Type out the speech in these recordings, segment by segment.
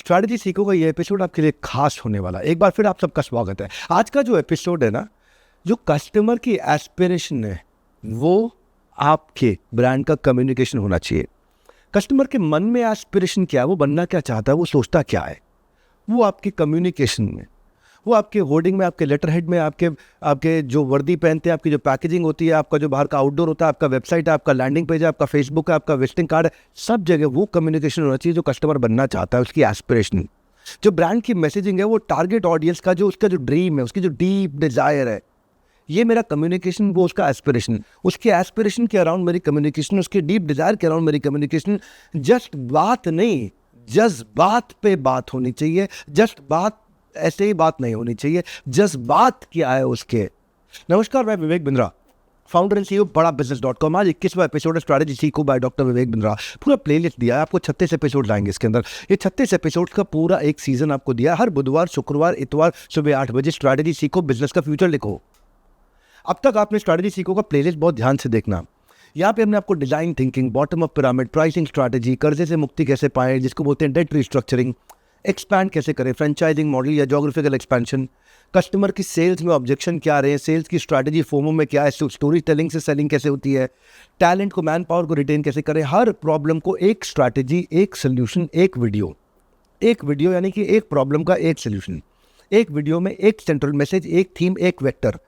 Strategy सीखो का ये एपिसोड आपके लिए खास होने वाला है। एक बार फिर आप सबका स्वागत है। आज का जो एपिसोड है ना, जो कस्टमर की एस्पिरेशन है वो आपके ब्रांड का कम्युनिकेशन होना चाहिए। कस्टमर के मन में एस्पिरेशन क्या है, वो बनना क्या चाहता है, वो सोचता क्या है, वो आपके कम्युनिकेशन में, वो आपके होर्डिंग में, आपके लेटर हेड में, आपके जो वर्दी पहनते हैं, आपकी जो पैकेजिंग होती है, आपका जो बाहर का आउटडोर होता है, आपका वेबसाइट है, आपका लैंडिंग पेज है, आपका फेसबुक है, आपका विजिटिंग कार्ड है, सब जगह वो कम्युनिकेशन होना चाहिए जो कस्टमर बनना चाहता है, उसकी एस्पिरेशन। जो ब्रांड की मैसेजिंग है वो टारगेट ऑडियंस का जो उसका जो ड्रीम है, उसकी जो डीप डिजायर है, ये मेरा कम्युनिकेशन, वो उसका एस्पिरेशन, उसके एस्पिरेशन के अराउंड मेरी कम्युनिकेशन, उसके डीप डिजायर के अराउंड मेरी कम्युनिकेशन। जस्ट बात नहीं, जज्बात पे बात होनी चाहिए। जस्ट बात ऐसे ही बात नहीं होनी चाहिए, जज्बात क्या है उसके। नमस्कार, मैं Vivek Bindra, founder and CEO बड़ा business.com। आज 21वां एपिसोड है स्ट्रैटेजी सीखो बाय डॉक्टर विवेक बिंद्रा। पूरा प्लेलिस्ट दिया है आपको, 36 एपिसोड लाएंगे इसके अंदर। ये 36 एपिसोड का पूरा एक सीजन आपको दिया है। हर बुधवार, शुक्रवार, इतवार सुबह 8 बजे स्ट्रैटेजी सीखो, बिजनेस का फ्यूचर लिखो। अब तक आपने स्ट्रैटेजी सीखो का प्लेलिस्ट बहुत ध्यान से देखना। यहाँ पे हमने आपको design thinking, bottom up pyramid, pricing strategy, कर्जे से मुक्ति कैसे पाएं जिसको बोलते हैं डेट रिस्ट्रक्चरिंग, एक्सपैंड कैसे करें, फ्रेंचाइजिंग मॉडल या जोग्राफिकल एक्सपेंशन, कस्टमर की सेल्स में ऑब्जेक्शन क्या रहे हैं, सेल्स की स्ट्रैटेजी फोमो में क्या है, स्टोरी टेलिंग से सेलिंग कैसे होती है, टैलेंट को, मैन पावर को रिटेन कैसे करें। हर प्रॉब्लम को एक स्ट्रैटेजी, एक सोल्यूशन, एक वीडियो यानी कि एक प्रॉब्लम का एक सोल्यूशन, एक वीडियो में एक सेंट्रल मैसेज, एक थीम, एक वेक्टर,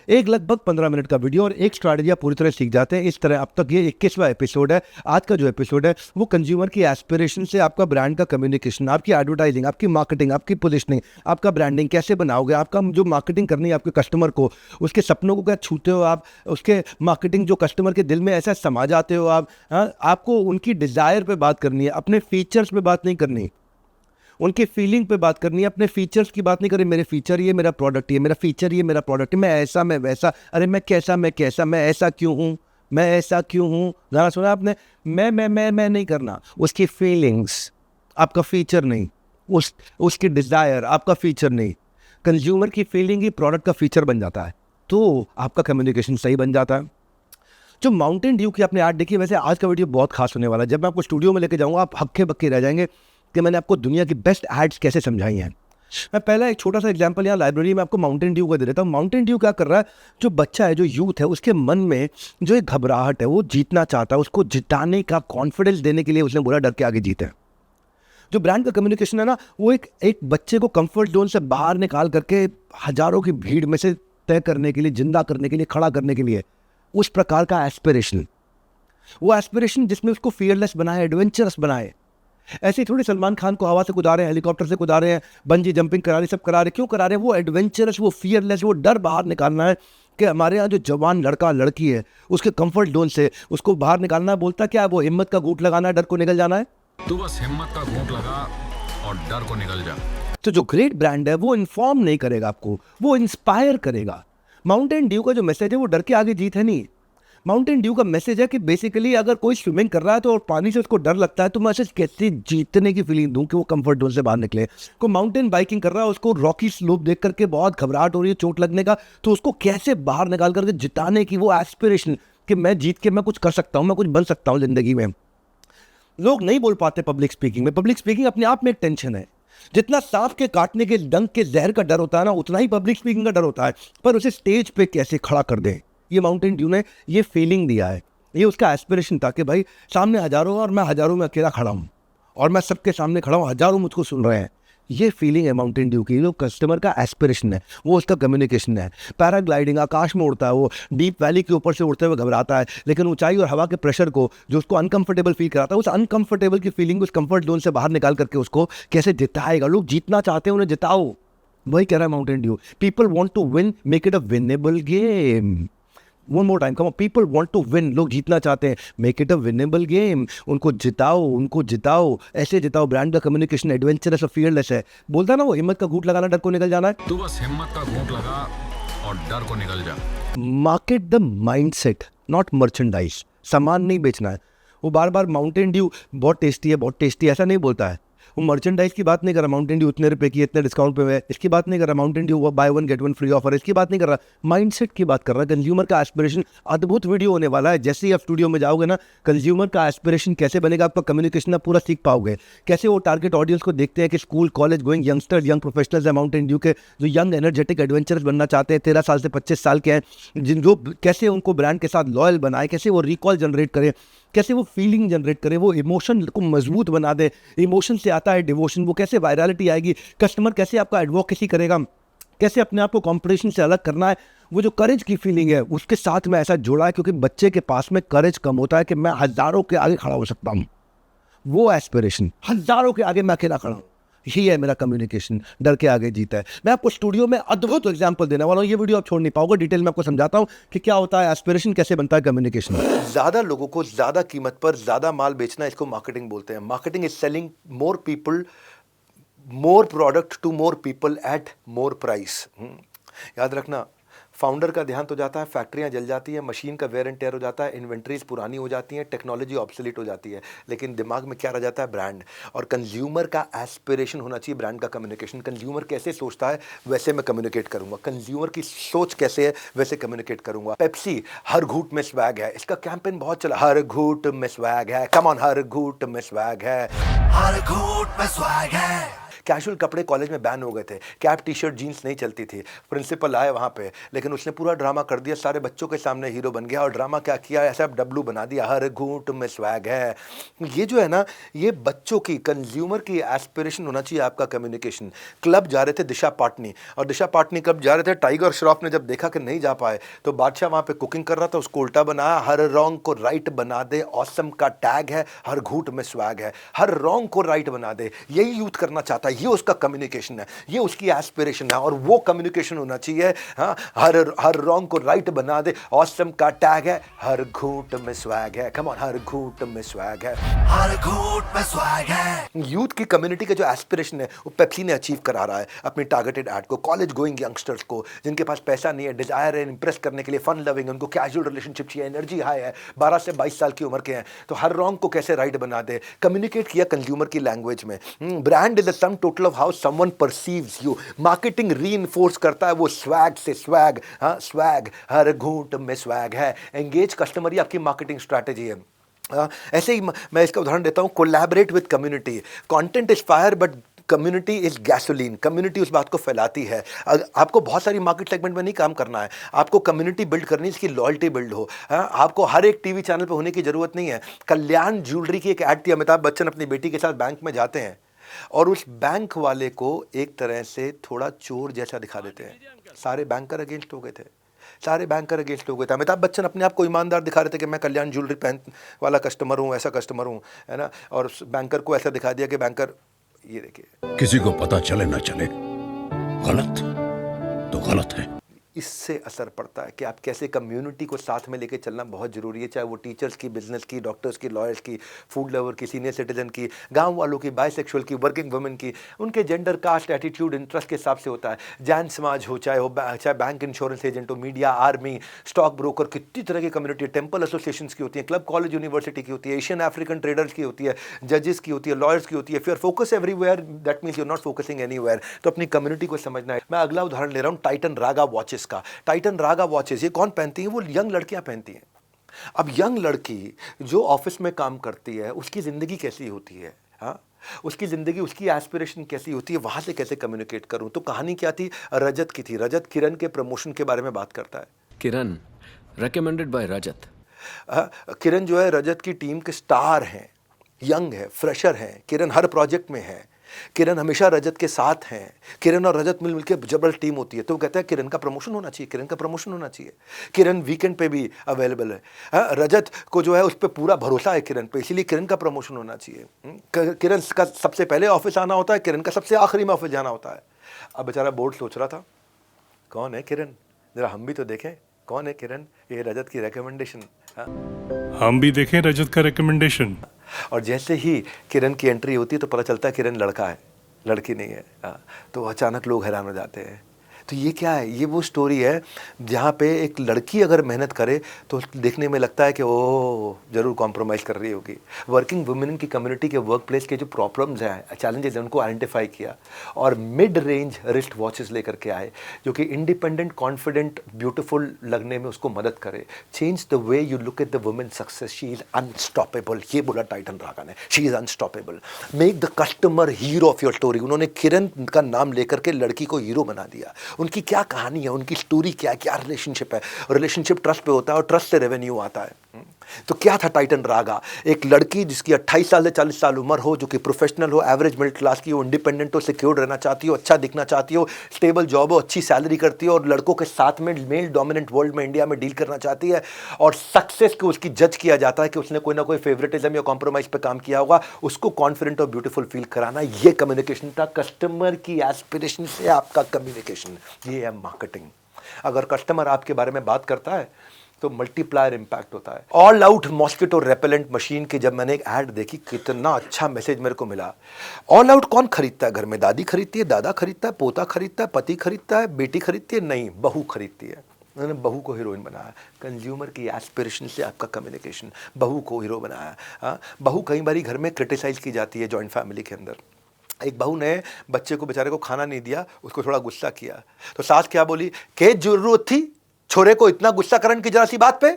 एक लगभग 15 मिनट का वीडियो और एक स्ट्रैटेजी पूरी तरह सीख जाते हैं। इस तरह अब तक ये 21वां एपिसोड है। आज का जो एपिसोड है वो कंज्यूमर की एस्पिरेशन से आपका ब्रांड का कम्युनिकेशन, आपकी एडवर्टाइजिंग, आपकी मार्केटिंग, आपकी पोजिशनिंग, आपका ब्रांडिंग कैसे बनाओगे, आपका जो मार्केटिंग करनी है आपके कस्टमर को, उसके सपनों को क्या छूते हो आप, उसके मार्केटिंग जो कस्टमर के दिल में ऐसा समा जाते हो आप। आपको उनकी डिज़ायर पे बात करनी है, अपने फीचर्स पे बात नहीं करनी, उनके फीलिंग पे बात करनी है, अपने फीचर्स की बात नहीं करें। मेरे फीचर ये, मेरा प्रोडक्ट ये, मेरा फीचर ये, मेरा प्रोडक्ट, मैं ऐसा, मैं वैसा, अरे मैं कैसा, मैं ऐसा क्यों हूँ, मैं ऐसा क्यों हूँ। गाना सुना आपने? मैं नहीं करना। उसकी फीलिंग्स आपका फीचर नहीं, उसकी डिज़ायर आपका फीचर नहीं। कंज्यूमर की फीलिंग ही प्रोडक्ट का फीचर बन जाता है, तो आपका कम्युनिकेशन सही बन जाता है। जो माउंटेन ड्यू की आपने ऐड देखी, वैसे आज का वीडियो बहुत खास होने वाला है। जब मैं आपको स्टूडियो में लेके जाऊँगा आप हक्के बक्के रह जाएंगे कि मैंने आपको दुनिया की बेस्ट एड्स कैसे समझाई हैं। मैं पहला एक छोटा सा एग्जांपल यहाँ लाइब्रेरी में आपको माउंटेन ड्यू का दे देता हूँ। माउंटेन ड्यू क्या कर रहा है, जो बच्चा है, जो यूथ है, उसके मन में जो एक घबराहट है, वो जीतना चाहता है, उसको जिताने का कॉन्फिडेंस देने के लिए उसने बोला डर के आगे जीते। जो ब्रांड का कम्युनिकेशन है ना, वो एक बच्चे को कंफर्ट जोन से बाहर निकाल करके हजारों की भीड़ में से तय करने के लिए, जिंदा करने के लिए, खड़ा करने के लिए, उस प्रकार का एस्पिरेशन, वो एस्पिरेशन जिसमें उसको फियरलेस बनाए, एडवेंचरस बनाए। ऐसे ही थोड़ी सलमान खान को हवा से कुदा रहे हैं, हेलीकॉप्टर से कुदा रहे हैं, बंजी जंपिंग करा रहे, सब करा रहे। क्यों करा रहे हैं? वो एडवेंचरस, वो फियरलेस, वो डर बाहर निकालना है कि हमारे यहाँ जो जवान लड़का लड़की है उसके कंफर्ट जोन से उसको बाहर निकालना है। बोलता क्या है वो? हिम्मत का घूंट लगाना है, डर को निकल जाना है। तू बस हिम्मत का घूंट लगा और डर को निकल जा। तो जो ग्रेट ब्रांड है वो इन्फॉर्म नहीं करेगा आपको, वो इंस्पायर करेगा। माउंटेन ड्यू का जो मैसेज है वो डर के आगे जीत है नहीं। माउंटेन ड्यू का मैसेज है कि बेसिकली अगर कोई स्विमिंग कर रहा है तो और पानी से उसको डर लगता है, तो मैं ऐसे कैसे जीतने की फीलिंग दूं कि वो कंफर्ट जोन से बाहर निकले। कोई माउंटेन बाइकिंग कर रहा है, उसको रॉकी स्लोप देख करके बहुत घबराहट हो रही है, चोट लगने का, तो उसको कैसे बाहर निकाल करके जिताने की वो एस्पिरेशन कि मैं जीत के मैं कुछ कर सकता हूँ, मैं कुछ बन सकता हूँ जिंदगी में। लोग नहीं बोल पाते पब्लिक स्पीकिंग में। पब्लिक स्पीकिंग अपने आप में एक टेंशन है। जितना सांप के काटने के, डंक के, जहर का डर होता है ना, उतना ही पब्लिक स्पीकिंग का डर होता है। पर उसे स्टेज पे कैसे खड़ा कर दें, ये माउंटेन ड्यू ने ये फीलिंग दिया है। ये उसका एस्पिरेशन था कि भाई सामने हजारों और मैं हजारों में अकेला खड़ा हूँ और मैं सबके सामने खड़ा हूँ, हजारों मुझको सुन रहे हैं। ये फीलिंग है माउंटेन ड्यू की, जो कस्टमर का एस्पिरेशन है, वो उसका कम्युनिकेशन है। पैराग्लाइडिंग, आकाश में उड़ता है, वो डीप वैली के ऊपर से उड़ते हुए घबराता है, लेकिन ऊंचाई और हवा के प्रेशर को जो उसको अनकंफर्टेबल फील कराता है, उस अनकंफर्टेबल की फीलिंग, उस कंफर्ट जोन से बाहर निकाल करके उसको कैसे जिताएगा। लोग जीतना चाहते हैं, उन्हें जिताओ। वही कह रहा है Mountain Dew. People want to win, make it a winnable game. One more time, come on, people want to win, लोग जीतना चाहते हैं, make it a winnable game. उनको जिताओ, उनको जिताओ, ऐसे जिताओ। ब्रांड का कम्युनिकेशन एडवेंचरस और फियरलेस है। बोलता ना वो, हिम्मत का घूंट लगाना, डर को निकल जाना है। तू बस हिम्मत का घूंट लगा और डर को निकल जा। Market the mindset, not merchandise. सामान नहीं बेचना है। वो बार बार माउंटेन ड्यू बहुत टेस्टी है, बहुत टेस्टी, ऐसा नहीं बोलता है। वो मर्चेंडाइज की बात नहीं कर रहा, माउंटेन ड्यू उतने रुपए की इतने डिस्काउंट पे है, इसकी बात नहीं कर रहा, Mountain due by one get one free offer, इसकी बात नहीं कर रहा, माइंडसेट की बात कर रहा है। कंज्यूमर का एस्पिरेशन, अद्भुत वीडियो होने वाला है। जैसे ही आप स्टूडियो में जाओगे ना, कंज्यूमर का एस्पिरेशन कैसे बनेगा, आपका कम्युनिकेशन आप पूरा सीख पाओगे। कैसे वो टारगेट ऑडियंस को देखते हैं कि school college going youngsters, young professionals है माउंटेन ड्यू के, जो यंग एनर्जेटिक एडवेंचरस बनना चाहते हैं, 13 साल से 25 साल के हैं, जिन जो कैसे उनको ब्रांड के साथ लॉयल बनाए, कैसे वो रिकॉल जनरेट करे, कैसे वो फीलिंग जनरेट करे, वो इमोशन को मजबूत बना दे। इमोशन से आता है डिवोशन, वो कैसे वायरलिटी आएगी, कस्टमर कैसे आपका एडवोकेसी करेगा, कैसे अपने आप को कंपटीशन से अलग करना है। वो जो करेज की फीलिंग है उसके साथ में ऐसा जोड़ा है, क्योंकि बच्चे के पास में करेज कम होता है कि मैं हज़ारों के आगे खड़ा हो सकता हूँ। वो एस्पिरेशन, हज़ारों के आगे मैं अकेला खड़ा हूँ, यही है मेरा कम्युनिकेशन, डर के आगे जीता है। मैं आपको स्टूडियो में अद्भुत एग्जांपल देने वाला हूँ, ये वीडियो आप छोड़ नहीं पाओगे, डिटेल में आपको समझाता हूँ कि क्या होता है एस्पिरेशन, कैसे बनता है कम्युनिकेशन। ज़्यादा लोगों को ज़्यादा कीमत पर ज़्यादा माल बेचना, इसको मार्केटिंग बोलते हैं। Marketing is selling more people, more product to more people at more price. याद रखना, फाउंडर का ध्यान तो जाता है, फैक्ट्रियां जल जाती हैं, मशीन का वेयर एंड टेयर हो जाता है, इन्वेंट्रीज पुरानी हो जाती हैं, टेक्नोलॉजी ऑब्सोलीट हो जाती है, लेकिन दिमाग में क्या रह जाता है, ब्रांड। और कंज्यूमर का एस्पिरेशन होना चाहिए ब्रांड का कम्युनिकेशन। कंज्यूमर कैसे सोचता है वैसे मैं कम्युनिकेट करूंगा, कंज्यूमर की सोच कैसे है वैसे कम्युनिकेट करूंगा। पेप्सी, हर घूंट में स्वैग है, इसका कैंपेन बहुत चला, हर घूंट में स्वैग है, कम ऑन, हर घूंट में स्वैग है, हर घूंट में स्वैग है। कैजुअल कपड़े कॉलेज में बैन हो गए थे, कैप टी शर्ट जीन्स नहीं चलती थी, प्रिंसिपल आए वहाँ पे, लेकिन उसने पूरा ड्रामा कर दिया, सारे बच्चों के सामने हीरो बन गया। और ड्रामा क्या किया, ऐसा डब्लू बना दिया, हर घूंट में स्वैग है। ये जो है ना, ये बच्चों की, कंज्यूमर की एस्पिरेशन होना चाहिए आपका कम्युनिकेशन। क्लब जा रहे थे दिशा पाटनी, और दिशा पाटनी क्लब जा रहे थे, टाइगर श्रॉफ ने जब देखा कि नहीं जा पाए तो बादशाह वहाँ पे कुकिंग कर रहा था, उसको उल्टा बनाया, हर रॉन्ग को राइट बना दे, ऑसम का टैग है, हर घूंट में स्वैग है, हर रॉन्ग को राइट बना दे। यही यूथ करना चाहता है, ये उसका कम्युनिकेशन है, ये उसकी एस्पिरेशन है। और वो कम्युनिकेशन होना चाहिए, हाँ, हर रॉन्ग को राइट बना दे, ऑसम का टैग है, हर घूंट में स्वैग है, कम ऑन, हर घूंट में स्वैग है, हर घूंट में स्वैग है। यूथ की कम्युनिटी का जो एस्पिरेशन है वो पेप्सी ने अचीव करा रहा है अपनी टारगेटेड एड को, कॉलेज गोइंग यंगस्टर्स को, जिनके पास पैसा नहीं है, डिजायर है इंप्रेस करने के लिए, फन लविंग, उनको कैजुअल रिलेशनशिप चाहिए, एनर्जी हाई है, 12 से 22 साल की उम्र के हैं, तो हर रॉन्ग को कैसे राइट बना दे, कम्युनिकेट किया कंज्यूमर की लैंग्वेज में। Brand is the sum total of how someone perceives you. Marketing reinforce करता है वो स्वैग से, स्वैग, हाँ, स्वैग, हर घूंट में स्वैग है। एंगेज कस्टमर ही आपकी मार्केटिंग स्ट्रैटेजी है। ऐसे ही मैं इसका उदाहरण देता हूँ, collaborate with community. Content is fire but community is gasoline. Community उस बात को फैलाती है। आपको बहुत सारी मार्केट सेगमेंट में नहीं काम करना है, आपको कम्युनिटी बिल्ड करनी है, इसकी लॉयल्टी बिल्ड हो। आपको हर एक टीवी चैनल पे होने की जरूरत नहीं है। कल्याण ज्वेलरी की एक ऐड थी, अमिताभ बच्चन अपनी बेटी के साथ बैंक में जाते हैं और उस बैंक वाले को एक तरह से थोड़ा चोर जैसा दिखा देते हैं। सारे बैंकर अगेंस्ट हो गए थे, सारे बैंकर अगेंस्ट हो गए थे। अमिताभ बच्चन अपने आप को ईमानदार दिखा रहे थे कि मैं कल्याण ज्वेलरी पहन वाला कस्टमर हूँ, ऐसा कस्टमर हूँ, है ना। और उस बैंकर को ऐसा दिखा दिया कि बैंकर, ये देखिए, किसी को पता चले ना चले, गलत तो गलत है। इससे असर पड़ता है कि आप कैसे कम्युनिटी को साथ में लेके चलना बहुत ज़रूरी है, चाहे वो टीचर्स की, बिजनेस की, डॉक्टर्स की, लॉयर्स की, फूड लवर की, सीनियर सिटीजन की, गांव वालों की, बाइसेक्सुअल की, वर्किंग वुमेन की, उनके जेंडर, कास्ट, एटीट्यूड, इंटरेस्ट के हिसाब से होता है। जैन समाज हो, चाहे बैंक इंश्योरेंस एजेंट हो, मीडिया, आर्मी, स्टॉक ब्रोकर, कितनी तरह की कम्युनिटी, टेम्पल एसोसिएशन की होती है, क्लब कॉलेज यूनिवर्सिटी की होती है, एशियन अफ्रीकन ट्रेडर्स की होती है, जजेस की होती है, लॉयर्स की होती है। फिर focus everywhere, that means you are not focusing anywhere. तो अपनी कम्युनिटी को समझना है। मैं अगला उदाहरण ले रहा हूँ टाइटन रागा वॉचेस का। टाइटन रागा वॉचेस ये कौन पहनती हैं? वो यंग लड़कियां पहनती हैं। अब यंग लड़की जो ऑफिस में काम करती है, उसकी ज़िंदगी कैसी होती है, हाँ, उसकी ज़िंदगी, उसकी एस्पिरेशन कैसी होती है, वहाँ से कैसे कम्युनिकेट करूँ। तो कहानी क्या थी? रजत की थी। रजत किरण के प्रमोशन के बारे में बात करता है। किरण रेकमेंडेड बाय रजत। किरण जो है रजत की टीम के स्टार हैं, यंग है, फ्रेशर हैं। किरण हर प्रोजेक्ट में है, किरण हमेशा रजत के साथ हैं। किरण और रजत मिल के जबरदस्त टीम होती है। तो वो कहता है किरण का प्रमोशन होना चाहिए, किरण का प्रमोशन होना चाहिए। किरण वीकेंड पे भी अवेलेबल है। रजत को जो है उस पर पूरा भरोसा है किरण पे, इसीलिए किरण का प्रमोशन होना चाहिए। किरण का सबसे पहले ऑफिस आना होता है, किरण का सबसे आखिरी में ऑफिस जाना होता है। अब बेचारा बोर्ड सोच रहा था, कौन है किरण, जरा हम भी तो देखें कौन है किरण। ये रजत की रिकमेंडेशन, हम भी देखें रजत का रिकमेंडेशन। और जैसे ही किरण की एंट्री होती है तो पता चलता है किरण लड़का है, लड़की नहीं है। तो अचानक लोग हैरान हो जाते हैं। तो ये क्या है, ये वो स्टोरी है जहाँ पे एक लड़की अगर मेहनत करे तो देखने में लगता है कि ओ ज़रूर कॉम्प्रोमाइज़ कर रही होगी। वर्किंग वुमेन की कम्युनिटी के वर्क प्लेस के जो प्रॉब्लम्स हैं, चैलेंजेस हैं, उनको आइडेंटिफाई किया और मिड रेंज रिस्ट वॉचेस लेकर के आए जो कि इंडिपेंडेंट, कॉन्फिडेंट, ब्यूटीफुल लगने में उसको मदद करे। Change the way you look at the women success, she is unstoppable, ये बोला टाइटन रागा ने, she is unstoppable. Make the customer hero of your story. उन्होंने किरण का नाम लेकर के लड़की को हीरो बना दिया। उनकी क्या कहानी है, उनकी स्टोरी क्या है, क्या रिलेशनशिप है। रिलेशनशिप ट्रस्ट पे होता है और ट्रस्ट से रेवेन्यू आता है। तो क्या था टाइटन रागा, एक लड़की जिसकी 28 साल से 40 साल उम्र हो, जो कि प्रोफेशनल हो, एवरेज मिडिल क्लास की हो, इंडिपेंडेंट हो, सिक्योर्ड रहना चाहती हो, अच्छा दिखना चाहती हो, स्टेबल जॉब हो, अच्छी सैलरी करती हो और लड़कों के साथ में मेल डोमिनेंट वर्ल्ड में इंडिया में डील करना चाहती है। और सक्सेस को उसकी जज किया जाता है कि उसने कोई ना कोई फेवरेटिज्म या कॉम्प्रोमाइज पे काम किया होगा, उसको कॉन्फिडेंट और ब्यूटीफुल फील कराना, ये कम्युनिकेशन था। कस्टमर की एस्पिरेशन से आपका कम्युनिकेशन, ये है मार्केटिंग। अगर कस्टमर आपके बारे में बात करता है तो मल्टीप्लायर इंपैक्ट होता है। All out mosquito repellent machine की जब मैंने एक ऐड देखी, कितना अच्छा मैसेज मेरे को मिला। ऑल आउट कौन खरीदता है घर में? दादी खरीदती है, दादा खरीदता है, पोता खरीदता है, पति खरीदता है, बेटी खरीदती है? नहीं, बहू खरीदती है। उन्होंने बहू को हीरोइन बनाया। कंज्यूमर की एस्पिरेशन से आपका कम्युनिकेशन, बहू को हीरो बनाया। हाँ, बहू कई बार घर में क्रिटिसाइज की जाती है जॉइंट फैमिली के अंदर। एक बहू ने बच्चे को बेचारे को खाना नहीं दिया, उसको थोड़ा गुस्सा किया, तो सास क्या बोली, के जरूरत थी छोरे को इतना गुस्सा करने की जरा सी बात पे?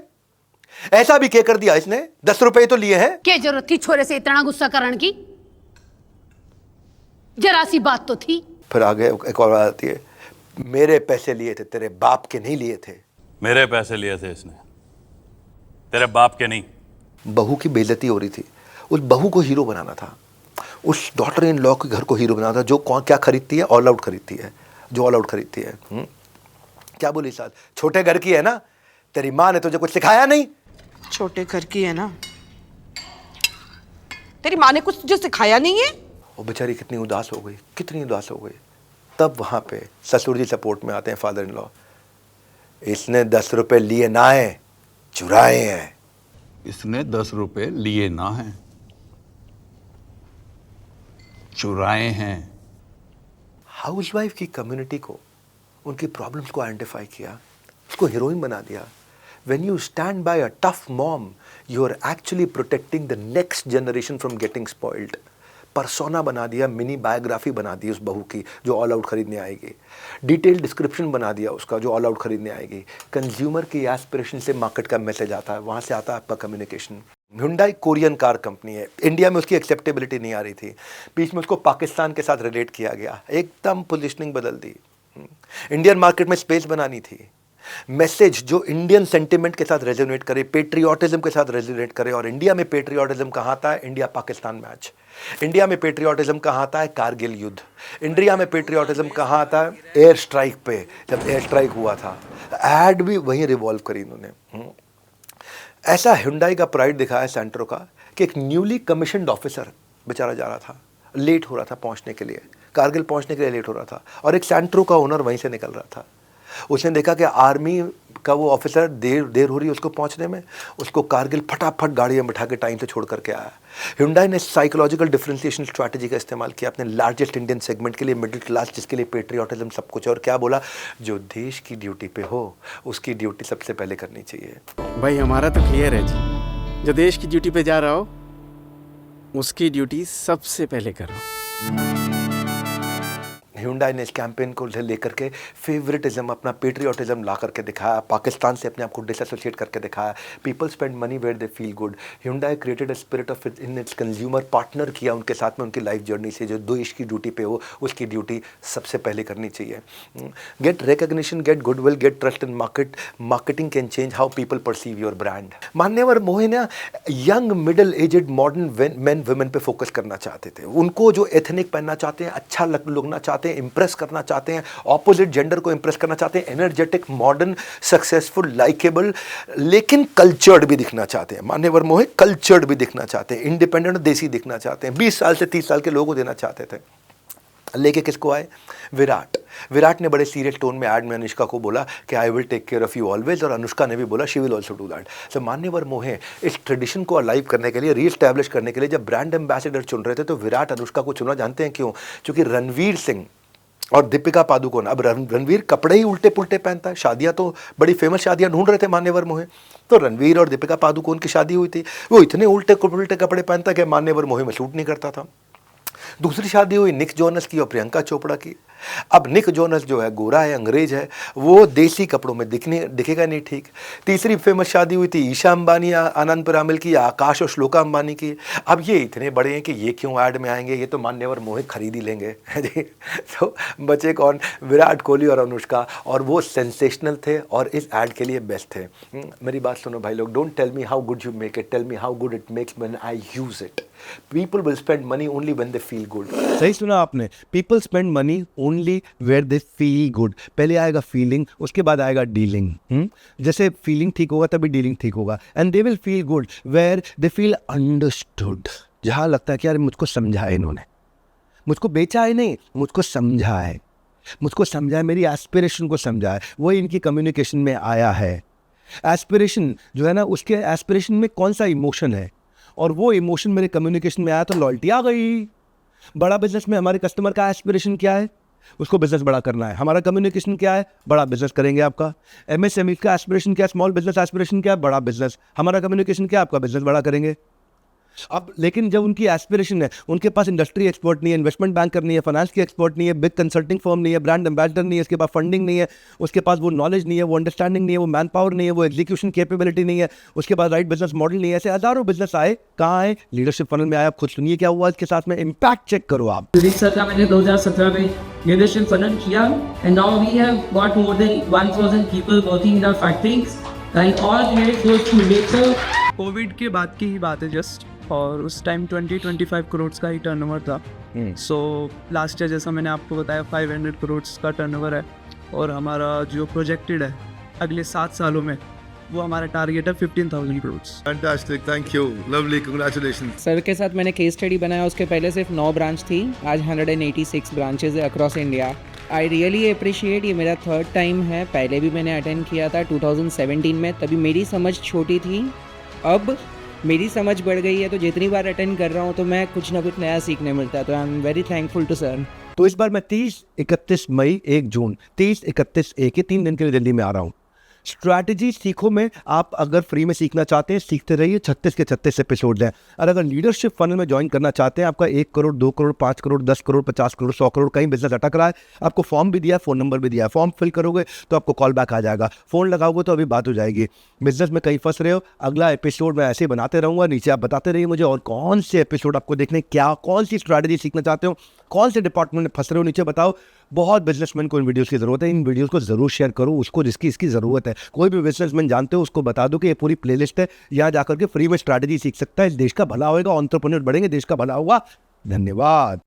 ऐसा भी क्या कर दिया इसने, 10 रुपए तो लिए हैं। क्या जरूरत थी छोरे से इतना गुस्सा करने की? जरा सी बात तो थी। फिर आगे एक और बात आती है, मेरे पैसे लिए थे, तेरे बाप के नहीं लिए थे। मेरे पैसे लिए थे इसने, तेरे बाप के नहीं। बहू की बेइज्जती हो रही थी, उस बहू को हीरो बनाना था, उस डॉटर इन लॉ के घर को हीरो बनाना था, जो कौन क्या खरीदती है, ऑल आउट खरीदती है, जो ऑल आउट खरीदती है। क्या बोली साथ, छोटे घर की है ना, तेरी माँ ने तुझे कुछ सिखाया नहीं? छोटे घर की है ना, तेरी माँ ने कुछ तुझे सिखाया नहीं है? वो बेचारी कितनी उदास हो गई, कितनी उदास हो गई। तब वहां पे ससुर जी सपोर्ट में आते हैं, फादर इन लॉ। इसने 10 रुपए लिए ना है, चुराए हैं। इसने 10 रुपए लिए ना हैं, चुराए हैं। हाउसवाइफ की कम्युनिटी को, उनकी प्रॉब्लम्स को आइडेंटिफाई किया, उसको हीरोइन बना दिया। When you stand by a tough mom, you are actually protecting the next generation from getting spoiled. Persona बना दिया, मिनी बायोग्राफी बना दी उस बहू की जो ऑल आउट खरीदने आएगी, डिटेल डिस्क्रिप्शन बना दिया उसका जो ऑल आउट खरीदने आएगी। कंज्यूमर की एस्पिरेशन से मार्केट का मैसेज आता है, वहाँ से आता है आपका communication. Hyundai Korean car company है, इंडिया में उसकी एक्सेप्टेबिलिटी नहीं आ रही थी, बीच में उसको पाकिस्तान के साथ रिलेट किया गया, एकदम पोजिशनिंग बदल दी। इंडियन मार्केट में स्पेस बनानी थी, मैसेज जो इंडियन सेंटिमेंट के साथ रेजोनेट करे, पेट्रियोटिज्म के साथ रेजोनेट करे। और इंडिया में पेट्रियोटिज्म कहाँ आता है? India Pakistan match. इंडिया में पेट्रियोटिज्म कहाँ आता है? कारगिल युद्ध। इंडिया में पेट्रियोटिज्म कहाँ आता है? एयर स्ट्राइक पे, जब एयर स्ट्राइक हुआ था, एड भी वहीं रिवॉल्व करी इन्होंने। ऐसा Hyundai का प्राइड दिखाया सेंट्रो का कि एक न्यूली कमीशनड ऑफिसर बेचारा जा रहा था, लेट हो रहा था पहुंचने के लिए, कारगिल पहुंचने के लिए लेट हो रहा था, और एक सेंट्रो का ओनर वहीं से निकल रहा था। उसने देखा कि आर्मी का वो ऑफिसर देर हो रही है उसको पहुंचने में, उसको कारगिल फटाफट गाड़ी में बिठा के टाइम से छोड़ करके आया। Hyundai ने साइकोलॉजिकल डिफरेंशिएशन स्ट्रैटेजी का इस्तेमाल किया अपने लार्जेस्ट इंडियन सेगमेंट के लिए, मिडिल क्लास जिसके लिए पेट्रियोटिज्म सब कुछ है। और क्या बोला, जो देश की ड्यूटी पे हो उसकी ड्यूटी सबसे पहले करनी चाहिए। भाई हमारा तो क्लियर है जी, जो देश की ड्यूटी पे जा रहा हो उसकी ड्यूटी सबसे पहले करो। Hyundai ने इस कैंपेन को लेकर के फेवरेटिज्म, अपना पेट्रियोटिज्म ला करके दिखाया, पाकिस्तान से अपने आप को डिसएसोसिएट करके दिखाया। People spend money where they feel good. Hyundai created a spirit of in its consumer, partner किया उनके साथ में उनकी लाइफ जर्नी से। जो देश की ड्यूटी पे हो उसकी ड्यूटी सबसे पहले करनी चाहिए। Get recognition, get goodwill, get trust in market. Marketing can change how people perceive your brand. Manyavar मोहित young middle aged modern men women पे फोकस करना चाहते थे। उनको जो एथनिक पहनना चाहते हैं, अच्छा लगना चाहते हैं, इंप्रेस करना चाहते हैं, ऑपोजिट जेंडर को इंप्रेस करना चाहते हैं, एनर्जेटिक, मॉडर्न, सक्सेसफुल, लाइकेबल, लेकिन कल्चर्ड भी दिखना चाहते हैं। मान्यवर मोहित कल्चर्ड भी दिखना चाहते हैं, इंडिपेंडेंट, देसी दिखना चाहते हैं। 20 साल से 30 साल के लोगों को देना चाहते थे। लेके किसको आए? विराट ने बड़े सीरियस टोन में ऐड में अनुष्का को बोला कि I will take care of you always, और अनुष्का ने भी बोला she will also do that. So Manyavar Mohey इस ट्रेडिशन को अलाइव करने के लिए, रीएस्टैब्लिश करने के लिए जब ब्रांड एम्बेसडर चुन रहे थे तो विराट अनुष्का को चुना, जानते हैं क्यों? क्योंकि रणवीर सिंह और दीपिका पादुकोण, अब रणवीर कपड़े ही उल्टे पुल्टे पहनता है। शादियां तो बड़ी फेमस शादियां ढूंढ रहे थे मान्यवर मोहे, तो रणवीर और दीपिका पादुकोण की शादी हुई थी, वो इतने उल्टे पुल्टे कपड़े पहनता कि मान्यवर मोहे में सूट नहीं करता था। दूसरी शादी हुई निक जोनस की और प्रियंका चोपड़ा की। अब निक जोनस जो है गोरा है, अंग्रेज है, वो देसी कपड़ों में दिखेगा नहीं ठीक। तीसरी फेमस शादी हुई थी ईशा अंबानी आनंद पिरामिल की, आकाश और श्लोका अंबानी की। अब ये इतने बड़े हैं कि ये क्यों ऐड में आएंगे, ये तो मान्यवर मोहित खरीद ही लेंगे। तो बचे कौन, विराट कोहली और अनुष्का, और वो सेंसेशनल थे और इस ऐड के लिए बेस्ट थे। मेरी बात सुनो भाई लोग, don't tell me how good you make it, tell me how good it makes when I use it. People will spend money only when they feel good. सही सुना आपने, people spend money only where they feel good. पहले आएगा feeling, उसके बाद आएगा dealing. जैसे feeling ठीक होगा तभी डीलिंग ठीक होगा। And they will feel good where they feel understood, जहाँ लगता है कि यार मुझको समझा है इन्होंने, मुझको बेचा है नहीं, मुझको समझा है, मुझको समझा है, मेरी एस्पिरेशन को समझा है। वही इनकी कम्युनिकेशन में आया है। एस्पिरेशन जो है ना, उसके एस्पिरेशन में कौन सा इमोशन है, और वो इमोशन मेरे कम्युनिकेशन में आया तो लॉयल्टी आ गई। बड़ा बिजनेस में हमारे कस्टमर का एस्पिरेशन क्या है, उसको बिजनेस बड़ा करना है। हमारा कम्युनिकेशन क्या है, बड़ा बिजनेस करेंगे आपका। एमएसएमई का एस्पिरेशन क्या है, स्मॉल बिजनेस एस्पिरेशन क्या है, बड़ा बिजनेस। हमारा कम्युनिकेशन क्या है, आपका बिजनेस बड़ा करेंगे। अब लेकिन जब उनकी एस्पिरेशन है, उनके पास इंडस्ट्री एक्सपर्ट नहीं है, इन्वेस्टमेंट बैंकर नहीं है, फाइनेंस की एक्सपर्ट नहीं है, बिग कंसल्टिंग फर्म नहीं है, ब्रांड एम्बेसडर नहीं है, उसके पास फंडिंग नहीं है, उसके पास वो नॉलेज नहीं है, वो अंडरस्टैंडिंग नहीं है, वो मैन पावर नहीं है, वो एग्जीक्यूशन कैपेबिलिटी नहीं है, उसके पास राइट बिजनेस मॉडल नहीं है। ऐसे हजारों बिजनेस आए, कहाँ आए, लीडरशिप फनल में आए। आप खुद सुनिए क्या हुआ इसके साथ में, इम्पैक्ट चेक करो आप। सर का मैंने 2017 में लीडरशिप फनल किया, and now we have got more than 1000 people working in our factories and all credit goes to later. Covid के बाद की ही बात है जस्ट, और उस टाइम 20-25 करोड़ का ही टर्नओवर था। सो लास्ट ईयर जैसा मैंने आपको बताया 500 करोड़ का टर्नओवर है, और हमारा जो प्रोजेक्टेड है अगले 7 सालों में, वो हमारा टारगेट है 15,000 crore. Fantastic, thank you, lovely, congratulations. Sir के साथ मैंने केस स्टडी बनाया, उसके पहले सिर्फ 9 ब्रांच थी, आज 186 ब्रांचेज है across India. I really appreciate, ये मेरा 3rd टाइम है। पहले भी मैंने अटेंड किया था 2017 में, तभी मेरी समझ छोटी थी। अब मेरी समझ बढ़ गई है, तो जितनी बार अटेंड कर रहा हूँ तो मैं कुछ ना कुछ नया सीखने मिलता है। तो I am very thankful to sir. तो इस बार मैं 30, 31 मई, 1 जून, 30, 31, 1 ये 3 दिन के लिए दिल्ली में आ रहा हूँ। स्ट्रैटेजी सीखो में आप अगर फ्री में सीखना चाहते हैं, सीखते रहिए। 36 के 36 एपिसोड हैं। और अगर लीडरशिप फनल में ज्वाइन करना चाहते हैं, आपका 1 करोड़, 2 करोड़, 5 करोड़, 10 करोड़, 50 करोड़, 100 करोड़ कहीं बिजनेस अटक रहा है, आपको फॉर्म भी दिया है, फ़ोन नंबर भी दिया है। फॉर्म फिल करोगे तो आपको कॉल बैक आ जाएगा, फ़ोन लगाओगे तो अभी बात हो जाएगी। बिजनेस में कहीं फंस रहे हो, अगला एपिसोड मैं ऐसे ही बनाते रहूँगा, नीचे आप बताते रहिए मुझे और कौन से एपिसोड आपको देखने, क्या कौन सी स्ट्रैटेजी सीखना चाहते हो, कौन से डिपार्टमेंट में फंस रहे हो, नीचे बताओ। बहुत बिजनेसमैन को इन वीडियोस की ज़रूरत है, इन वीडियोस को ज़रूर शेयर करो उसको जिसकी इसकी ज़रूरत है। कोई भी बिजनेसमैन जानते हो उसको बता दो कि ये पूरी प्लेलिस्ट है, यहाँ जाकर के फ्री में स्ट्रैटेजी सीख सकता है। देश का भला होगा, एंटरप्रेन्योर बढ़ेंगे, देश का भला होगा। धन्यवाद।